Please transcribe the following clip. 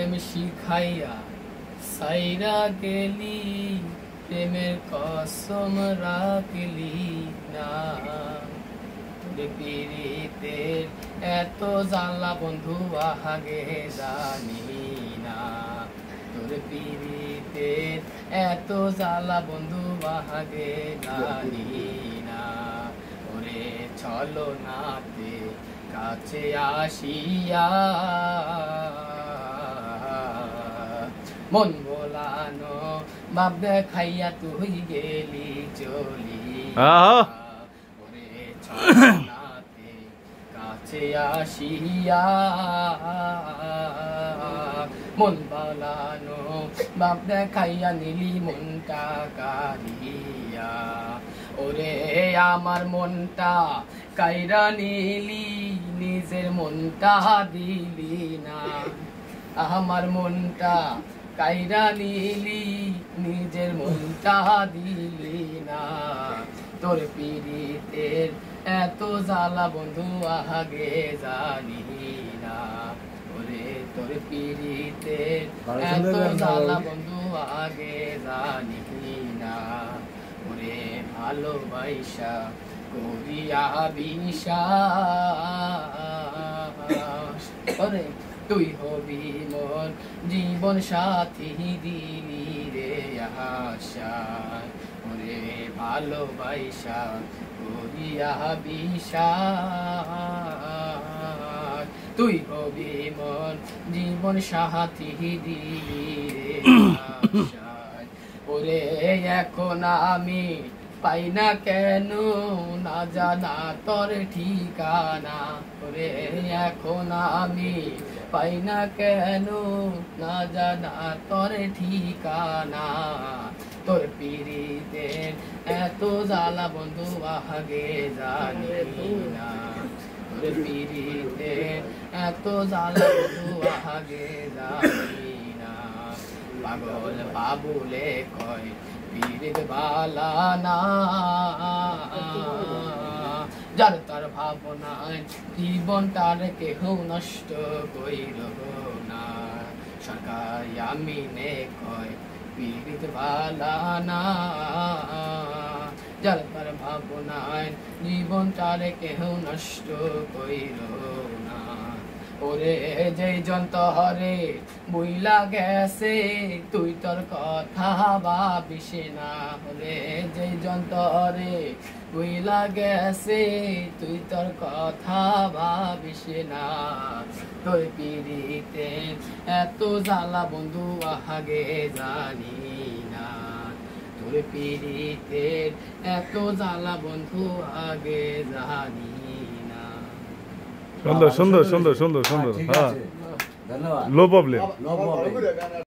প্রেম শিখাইয়া সাইরা গেলি, প্রেমের কসম রাখলি না। তোর পিরিতের এত জ্বালা বন্ধু আগে জানি না। তোর পিরিতের এত জ্বালা বন্ধু আগে জানি না। ওরে চলো নাতে কাছে আসিয়া, মন ভোলানো বাপ দেখাইয়া তুই গেলি চলিয়া। ওরে চলো নাতে কাছে আসিয়া, মন ভোলানো বাপ দেখাইয়া নিলি মনটা কাঁদিয়া। ওরে আমার মনটা কাইরা নিলি, নিজের মনটা দিলি না। আমার মনটা কাইরা নিলি, নিজের মনটা দিলি না। তোর পিরিতের এত জ্বালা বন্ধু আগে জানি না। ওরে তোর পিরিতের এত জ্বালা বন্ধু আগে জানি না। ওরে ভালোবাসা করিয়া বিশ্বাস, ওরে তুই হবি মোর জীবন সাথী দিলি রে আশা। ওরে ভালোবাসা করিয়া বিশ্বাস, তুই হবি মোর জীবন সাথী দিলি রে আশা। ওরে এখন আমি পাই না কেন না জানা তোর ঠিকানা। ওরে এখন আমি পাই না কেন না জানা তোর ঠিকানা। তোর পিরিতের এত জ্বালা বন্ধু আগে জানি না। তোর পিরিতের এত জ্বালা বন্ধু আগে জানি না। পাগল বাবুলে কয় পিরিত বালা না, যার তার ভাবনায় জীবনটার কেহ নষ্ট কইর না। সরকার আমিনে কয় পিরিত বালা না, যার তার ভাবনায় জীবনটার কেহ নষ্ট কইর না। ওরে যেই যন্তরে বইলা গেছে তুই তোর কথা ভাবিস না। ওরে যেই যন্তরে বইলা গেছে তুই তোর কথা ভাবিস না। তোর পিরিতে এত জ্বালা বন্ধু আগে জানি না। তোর পিরিতে এত জ্বালা বন্ধু আগে জানি না। সুন্দর সুন্দর সুন্দর সুন্দর সুন্দর। হ্যাঁ, নো প্রবলেম।